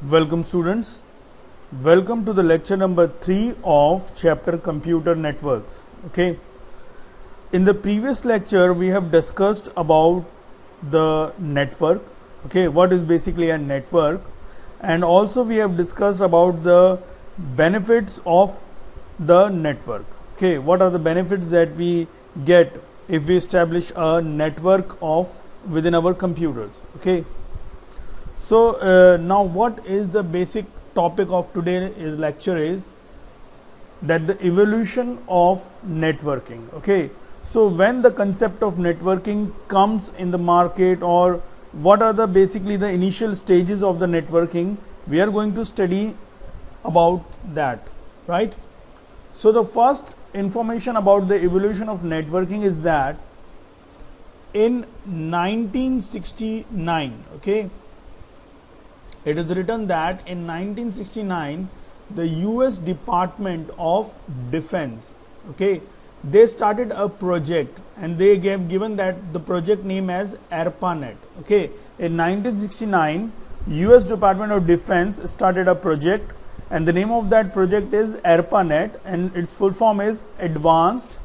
Welcome students, welcome to the lecture number 3 of chapter computer networks. Okay, in the previous lecture we have discussed about the network. Okay, what is basically a network, and also we have discussed about the benefits of the network. Okay, what are the benefits that we get if we establish a network of within our computers. Okay, so now what is the basic topic of today's lecture is that the evolution of networking. Okay, so when the concept of networking comes in the market, or what are the basically the initial stages of the networking, we are going to study about that, right? So the first information about the evolution of networking is that in 1969, okay, it is written that in 1969 the US Department of Defense, okay, they started a project and they given that the project name as ARPANET. Okay, in 1969 US Department of Defense started a project and the name of that project is ARPANET, and its full form is Advanced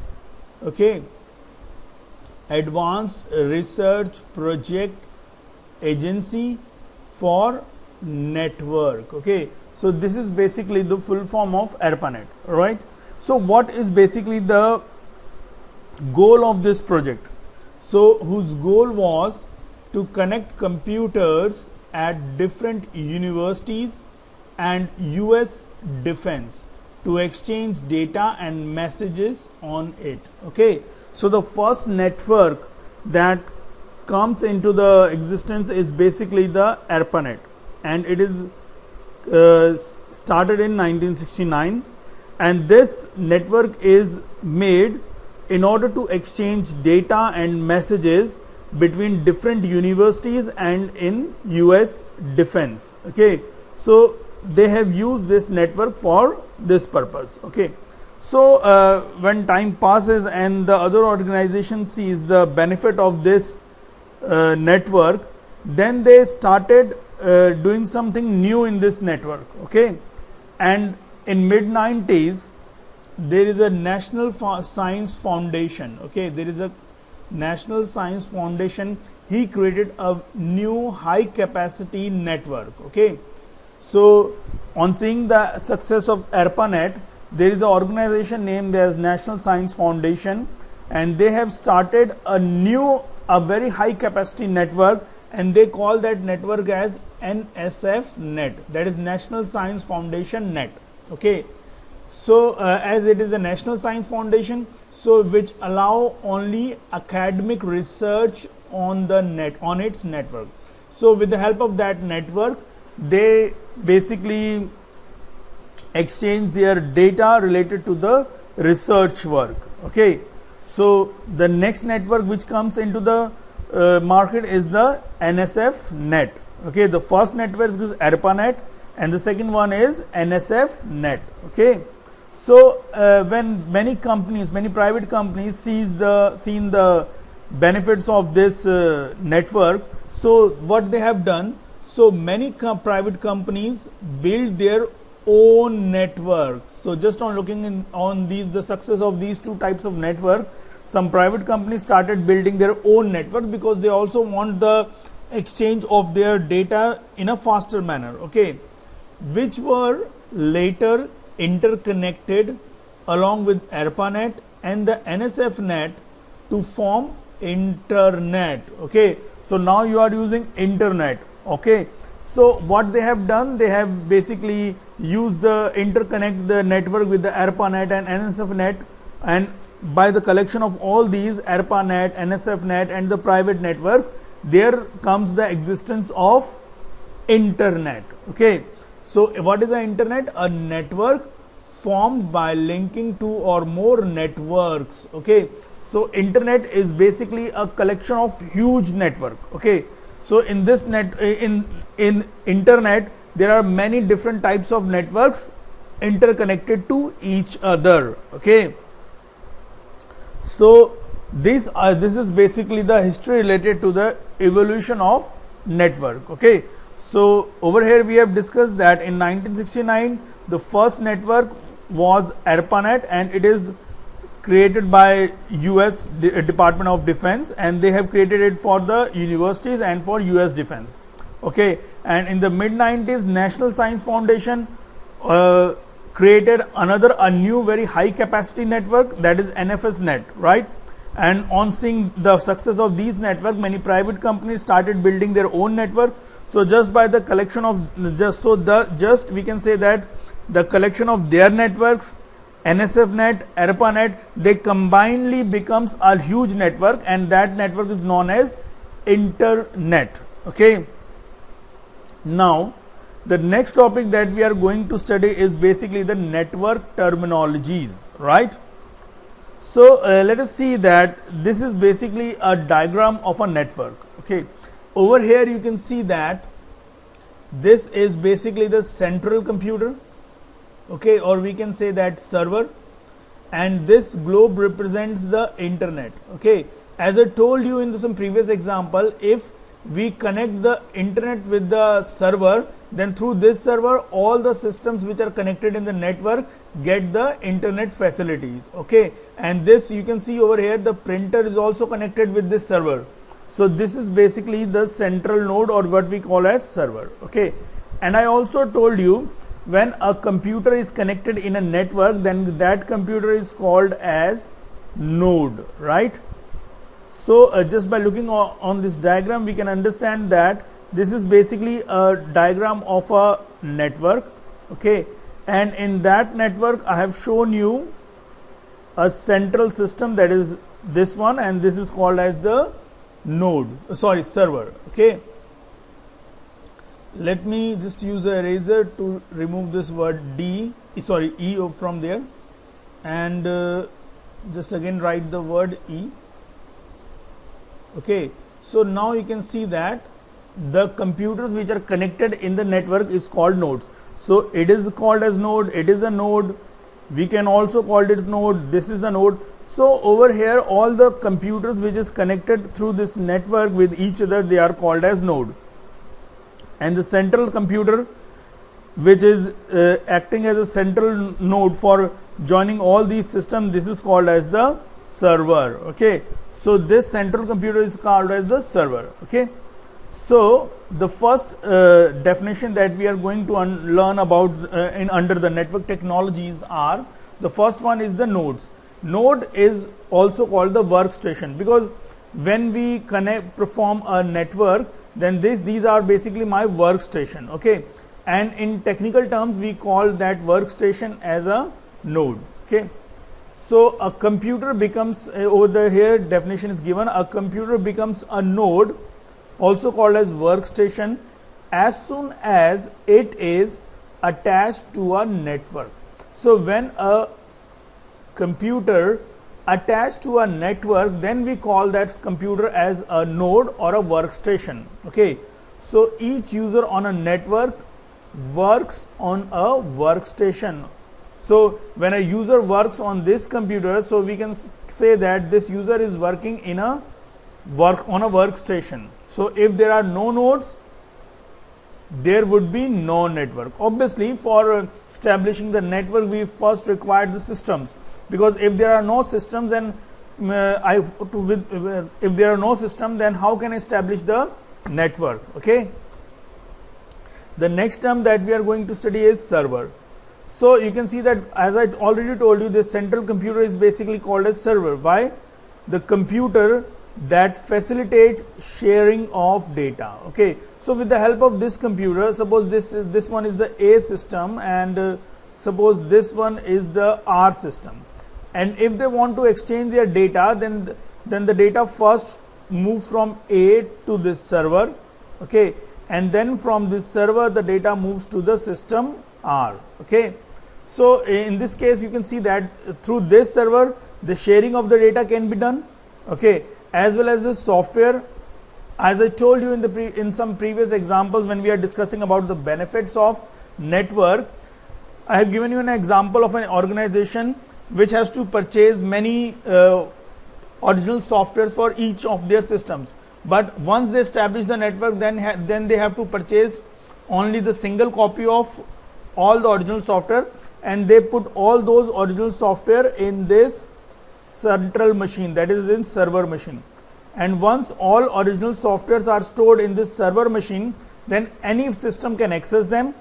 Research Project Agency for Network. Okay, so this is basically the full form of ARPANET, right? So what is basically the goal of this project? So whose goal was to connect computers at different universities and US defense to exchange data and messages on it. Okay, so the first network that comes into the existence is basically the ARPANET, and it is started in 1969, and this network is made in order to exchange data and messages between different universities and in US defense. Okay, so they have used this network for this purpose. Okay, so when time passes and the other organization sees the benefit of this network, then they started doing something new in this network. Okay, and in mid 90s there is a National Science Foundation. Okay, there is a National Science Foundation. He created a new high capacity network. Okay, so on seeing the success of ARPANET, there is an organization named as National Science Foundation, and they have started a very high capacity network, and they call that network as NSF net, that is National Science Foundation net. Okay, so as it is a National Science Foundation, so which allow only academic research on the on its network. So with the help of that network, they basically exchange their data related to the research work. Okay, so the next network which comes into the market is the NSF net. Okay, the first network is ARPANET and the second one is NSF net. Okay, so when many private companies seen the benefits of this network, so what they have done, so many private companies build their own network. So just on looking on the success of these two types of network, some private companies started building their own network because they also want the exchange of their data in a faster manner. Okay, which were later interconnected along with ARPANET and the NSF net to form internet. Okay, so now you are using internet. Okay, so what they have done, they have basically used the interconnect the network with the ARPANET and NSF net, and by the collection of all these ARPANET, NSF net and the private networks, there comes the existence of internet. Okay, so what is the internet? A network formed by linking two or more networks. Okay, so internet is basically a collection of huge network. Okay, so in this in internet there are many different types of networks interconnected to each other. Okay, so this is basically the history related to the evolution of network. Okay, So over here we have discussed that in 1969 the first network was ARPANET, and it is created by US Department of Defense, and they have created it for the universities and for US Defense. Okay, and in the mid 90s National Science Foundation created a new very high capacity network, that is NFSnet, right? And on seeing the success of these networks, many private companies started building their own networks. So just by the collection of we can say that the collection of their networks, NSFnet, ARPANET, they combinedly becomes a huge network, and that network is known as Internet. Okay. Now the next topic that we are going to study is basically the network terminologies, right? So let us see that this is basically a diagram of a network. Okay, over here you can see that this is basically the central computer, okay, or we can say that server, and this globe represents the internet. Okay, as I told you in some previous example, if we connect the internet with the server, then through this server all the systems which are connected in the network get the internet facilities. Okay, and this you can see over here, the printer is also connected with this server. So this is basically the central node, or what we call as server. Okay, and I also told you when a computer is connected in a network, then that computer is called as node, right? So just by looking on this diagram, we can understand that this is basically a diagram of a network. Okay, and in that network I have shown you a central system, that is this one, and this is called as the server. Okay, let me just use an eraser to remove this word E from there, and just again write the word E. Okay, so now you can see that the computers which are connected in the network is called nodes. So it is called as node, it is a node, we can also call it node, this is a node. So over here all the computers which is connected through this network with each other, they are called as node. And the central computer which is acting as a central node for joining all these systems, this is called as the server. Okay, so this central computer is called as the server. Okay, so the first definition that we are going to learn about under the network technologies are, the first one is the nodes. Node is also called the workstation, because when we perform a network, then these are basically my workstation. Okay, and in technical terms we call that workstation as a node. Okay, so a computer becomes, over here definition is given, a computer becomes a node, also called as workstation, as soon as it is attached to a network. So when a computer attached to a network, then we call that computer as a node or a workstation. Okay, so each user on a network works on a workstation. So when a user works on this computer, so we can say that this user is working in a workstation. So if there are no nodes, there would be no network. Obviously, for establishing the network, we first require the systems, because if there are no systems, then if there are no system, then how can I establish the network? Okay. The next term that we are going to study is server. So you can see that, as I already told you, this central computer is basically called as server. Why? The computer that facilitates sharing of data. Okay, so with the help of this computer, suppose this one is the A system, and suppose this one is the R system, and if they want to exchange their data, then the data first move from A to this server. Okay, and then from this server the data moves to the system R. Okay, so in this case you can see that through this server the sharing of the data can be done. Okay, as well as the software. As I told you in some previous examples when we are discussing about the benefits of network, I have given you an example of an organization which has to purchase many original software for each of their systems. but once they establish the network, then they have to purchase only the single copy of all the original software, and they put all those original software in this central machine, that is in server machine. And once all original softwares are stored in this server machine, then any system can access them,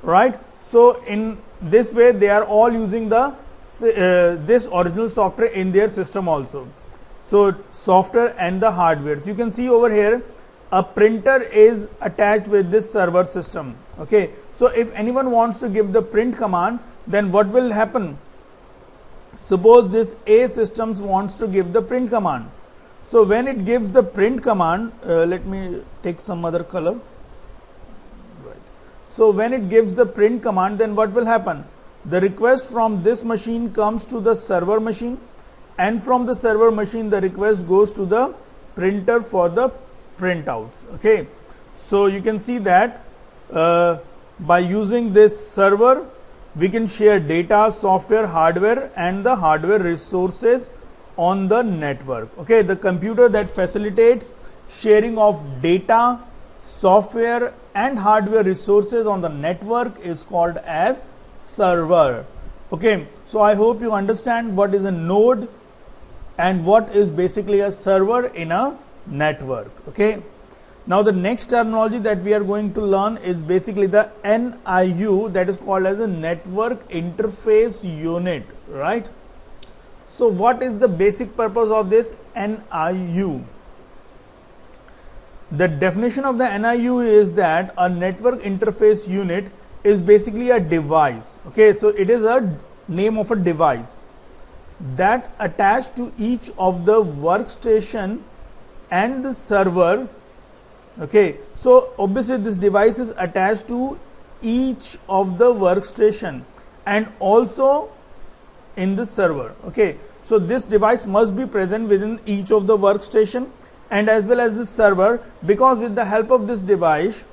right? So in this way they are all using the this original software in their system also. So software and the hardware. So you can see over here a printer is attached with this server system. Okay, so if anyone wants to give the print command, then what will happen? Suppose this A systems wants to give the print command. So when it gives the print command, let me take some other color. Right. So when it gives the print command, then what will happen? The request from this machine comes to the server machine, and from the server machine the request goes to the printer for the printouts. Okay, so you can see that by using this server we can share data, software, hardware, and the hardware resources on the network. Okay, the computer that facilitates sharing of data, software, and hardware resources on the network is called as server. Okay, so I hope you understand what is a node and what is basically a server in a network. Okay, now the next terminology that we are going to learn is basically the NIU, that is called as a network interface unit, right? So what is the basic purpose of this NIU? The definition of the NIU is that a network interface unit is basically a device. Okay, so it is a name of a device that attached to each of the workstation and the server. Okay, so obviously this device is attached to each of the workstation and also in the server. Okay, so this device must be present within each of the workstation and as well as the server, because with the help of this device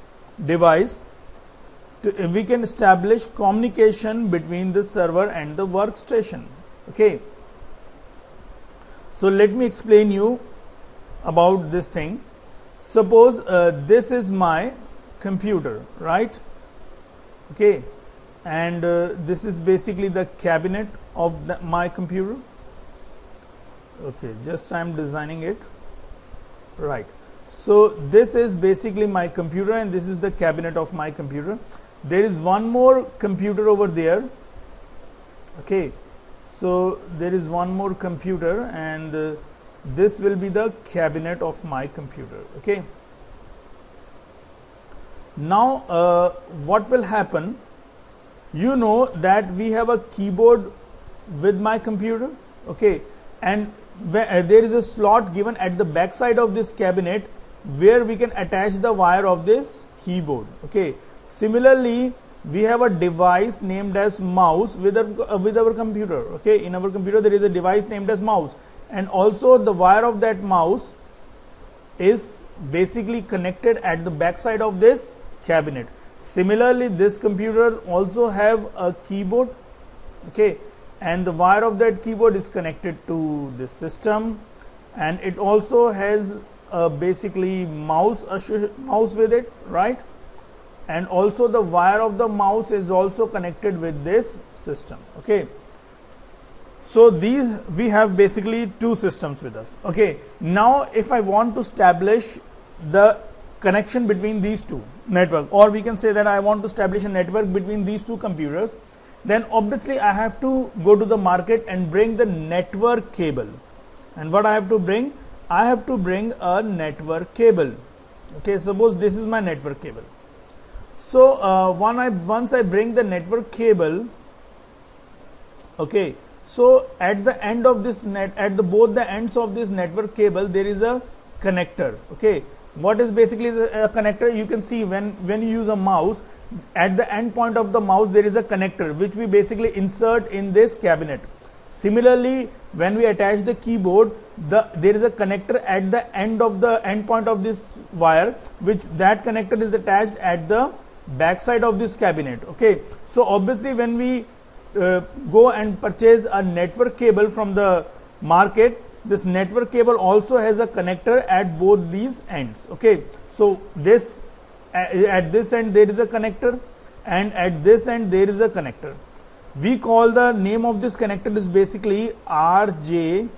we can establish communication between the server and the workstation. Okay, so let me explain you about this thing. Suppose this is my computer, right? Okay, and this is basically the cabinet of my computer. Okay, just I am designing it, right? So this is basically my computer and this is the cabinet of my computer. There is one more computer over there. Okay, so there is one more computer and this will be the cabinet of my computer. Okay, now what will happen? You know that we have a keyboard with my computer. Okay, and there is a slot given at the back side of this cabinet where we can attach the wire of this keyboard. Okay, similarly we have a device named as mouse with our computer. Okay, in our computer there is a device named as mouse, and also the wire of that mouse is basically connected at the back side of this cabinet. Similarly this computer also have a keyboard. Okay, and the wire of that keyboard is connected to this system, and it also has basically mouse with it, right? And also the wire of the mouse is also connected with this system. Okay, so these we have basically two systems with us. Okay, now if I want to establish the connection between these two network, or we can say that I want to establish a network between these two computers, then obviously I have to go to the market and bring the network cable. And what I have to bring? I have to bring a network cable. Okay, suppose this is my network cable. So once I bring the network cable, okay, so at the end of this both the ends of this network cable there is a connector. Okay, what is basically a connector? You can see when you use a mouse, at the end point of the mouse there is a connector which we basically insert in this cabinet. Similarly, when we attach the keyboard, there is a connector at the end point of this wire, which that connector is attached at the back side of this cabinet. Okay, so obviously when we go and purchase a network cable from the market, this network cable also has a connector at both these ends. Okay, so this at this end there is a connector, and at this end there is a connector. We call the name of this connector is basically RJ45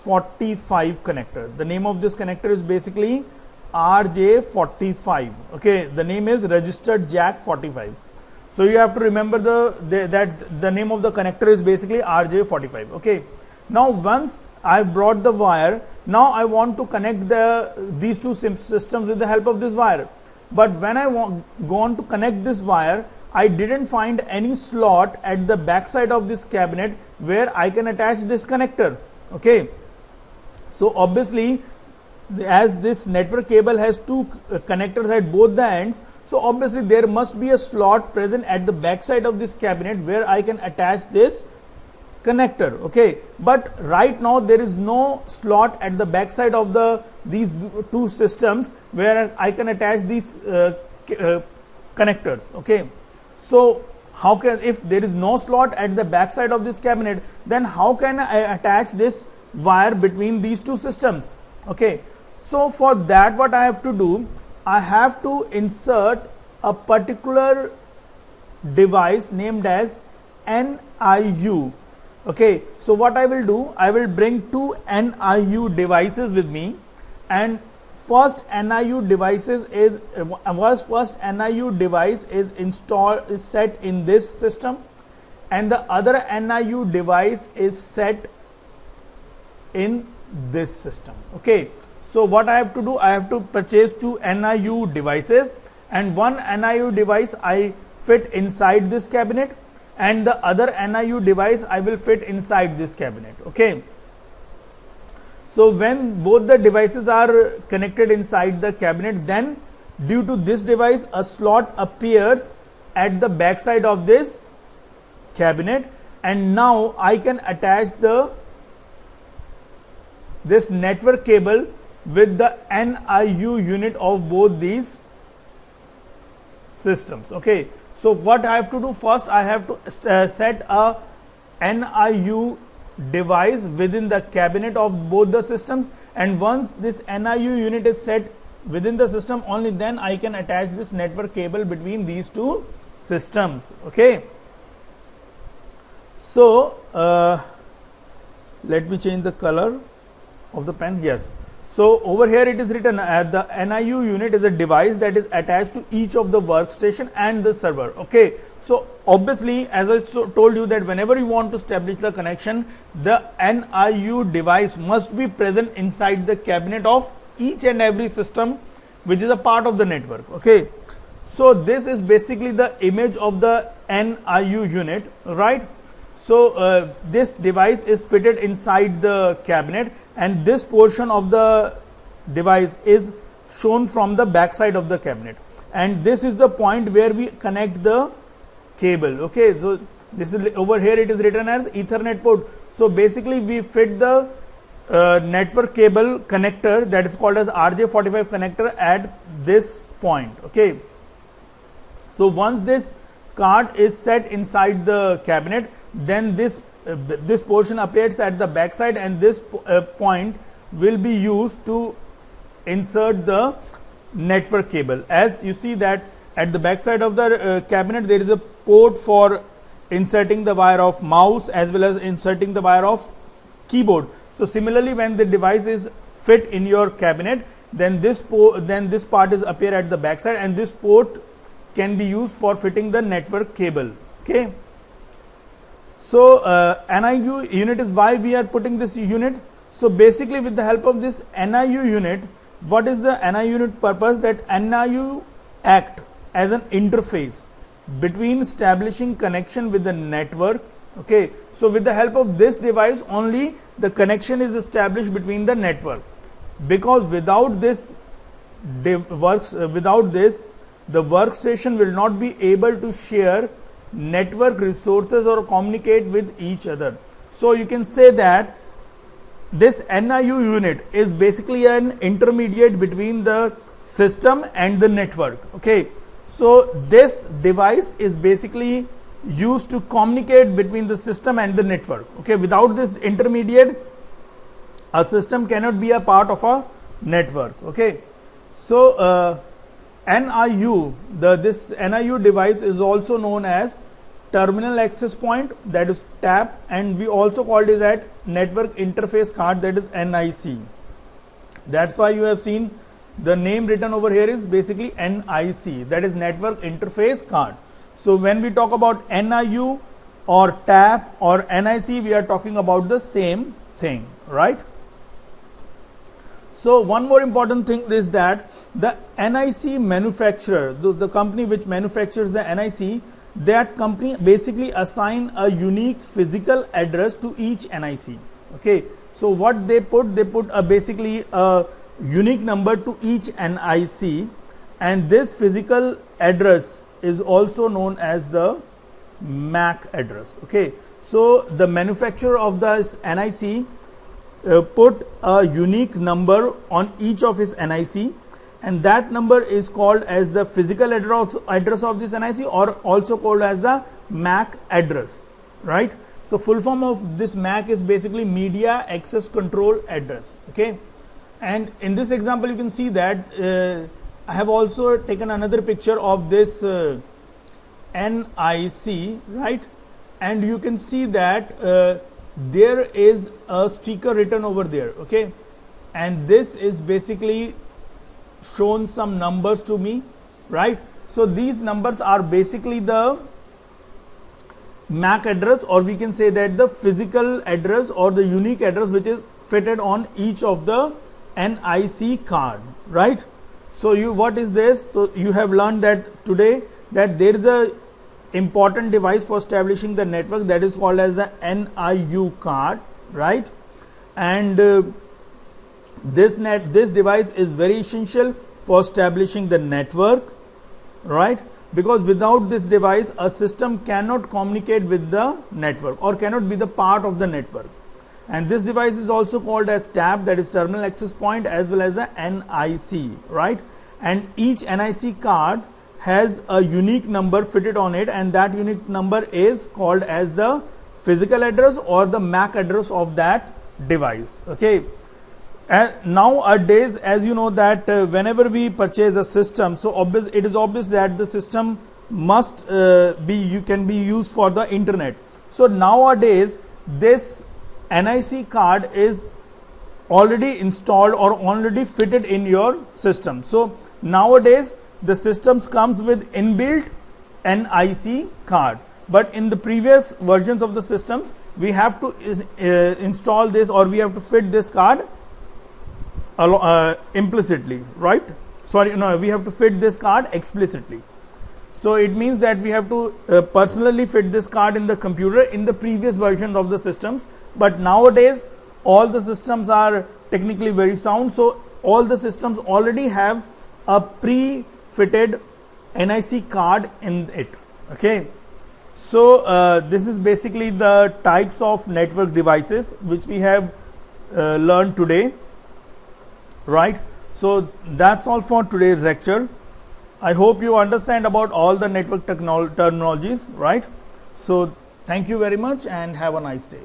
connector. The name of this connector is basically RJ45. Okay, the name is registered jack 45. So you have to remember that the name of the connector is basically RJ45. Okay. Now once I brought the wire, now I want to connect these two systems with the help of this wire. But when I go on to connect this wire, I didn't find any slot at the back side of this cabinet where I can attach this connector. Okay. So obviously, as this network cable has two connectors at both the ends, so obviously there must be a slot present at the back side of this cabinet where I can attach this connector. Okay, but right now there is no slot at the back side of these two systems where I can attach these connectors. Okay, so how can, if there is no slot at the back side of this cabinet, then how can I attach this wire between these two systems? Okay, so for that what I have to do, I have to insert a particular device named as NIU. Okay, so what I will do, I will bring two NIU devices with me, and first NIU device is installed, is set in this system, and the other NIU device is set in this system. Okay, so what I have to do, I have to purchase two NIU devices, and one NIU device I fit inside this cabinet, and the other NIU device I will fit inside this cabinet. Okay, so when both the devices are connected inside the cabinet, then due to this device a slot appears at the back side of this cabinet, and now I can attach this network cable with the NIU unit of both these systems. Okay, so what I have to do, first I have to set a NIU device within the cabinet of both the systems, and once this NIU unit is set within the system, only then I can attach this network cable between these two systems. Okay, so let me change the color of the pen. Yes, so over here it is written the NIU unit is a device that is attached to each of the workstation and the server. Okay, so obviously, as I told you, that whenever you want to establish the connection, the NIU device must be present inside the cabinet of each and every system which is a part of the network. Okay, so this is basically the image of the NIU unit, right? So this device is fitted inside the cabinet, and this portion of the device is shown from the back side of the cabinet, and this is the point where we connect the cable. Okay, so this is over here, it is written as Ethernet port. So basically we fit the network cable connector, that is called as RJ45 connector, at this point. Okay, so once this card is set inside the cabinet, then this portion appears at the back side, and this point will be used to insert the network cable. As you see that at the back side of the cabinet there is a port for inserting the wire of mouse as well as inserting the wire of keyboard. So similarly, when the device is fit in your cabinet, then this part is appear at the back side, and this port can be used for fitting the network cable. Okay, so NIU unit is why we are putting this unit. So basically, with the help of this NIU unit, what is the NIU unit purpose? That NIU act as an interface between establishing connection with the network. Okay, so with the help of this device only the connection is established between the network, because without this the workstation will not be able to share network resources or communicate with each other. So you can say that this NIU unit is basically an intermediate between the system and the network. Okay, so this device is basically used to communicate between the system and the network. Okay, without this intermediate a system cannot be a part of a network. Okay, so NIU, this NIU device is also known as terminal access point, that is TAP, and we also called it as network interface card, that is NIC. That's why you have seen the name written over here is basically NIC, that is network interface card. So when we talk about NIU or TAP or NIC, we are talking about the same thing, right? So one more important thing is that the NIC manufacturer, the company which manufactures the NIC, that company basically assign a unique physical address to each NIC. Okay, so what they put basically a unique number to each NIC, and this physical address is also known as the MAC address. Okay, so the manufacturer of this NIC put a unique number on each of his NIC, and that number is called as the physical address of this NIC, or also called as the MAC address, right? So full form of this MAC is basically media access control address. Okay, and in this example you can see that I have also taken another picture of this NIC, right? And you can see that there is a sticker written over there. Okay, and this is basically shown some numbers to me, right? So these numbers are basically the MAC address, or we can say that the physical address or the unique address which is fitted on each of the NIC card, right? So what is this? So you have learned that today that there is a important device for establishing the network, that is called as the NIU card, right? And this device is very essential for establishing the network, right? Because without this device a system cannot communicate with the network or cannot be the part of the network. And this device is also called as TAP, that is terminal access point, as well as the NIC, right? And each NIC card has a unique number fitted on it, and that unique number is called as the physical address or the MAC address of that device. Okay, and nowadays, as you know that whenever we purchase a system, so it is obvious that the system must can be used for the internet. So nowadays this NIC card is already installed or already fitted in your system. So nowadays the systems comes with inbuilt NIC card, but in the previous versions of the systems we have to install this, or we have to fit this card implicitly, right? We have to fit this card explicitly. So it means that we have to personally fit this card in the computer in the previous version of the systems, but nowadays all the systems are technically very sound, so all the systems already have a pre-fitted NIC card in it. Okay, so this is basically the types of network devices which we have learned today, right? So that's all for today's lecture. I hope you understand about all the network terminologies, right? So thank you very much and have a nice day.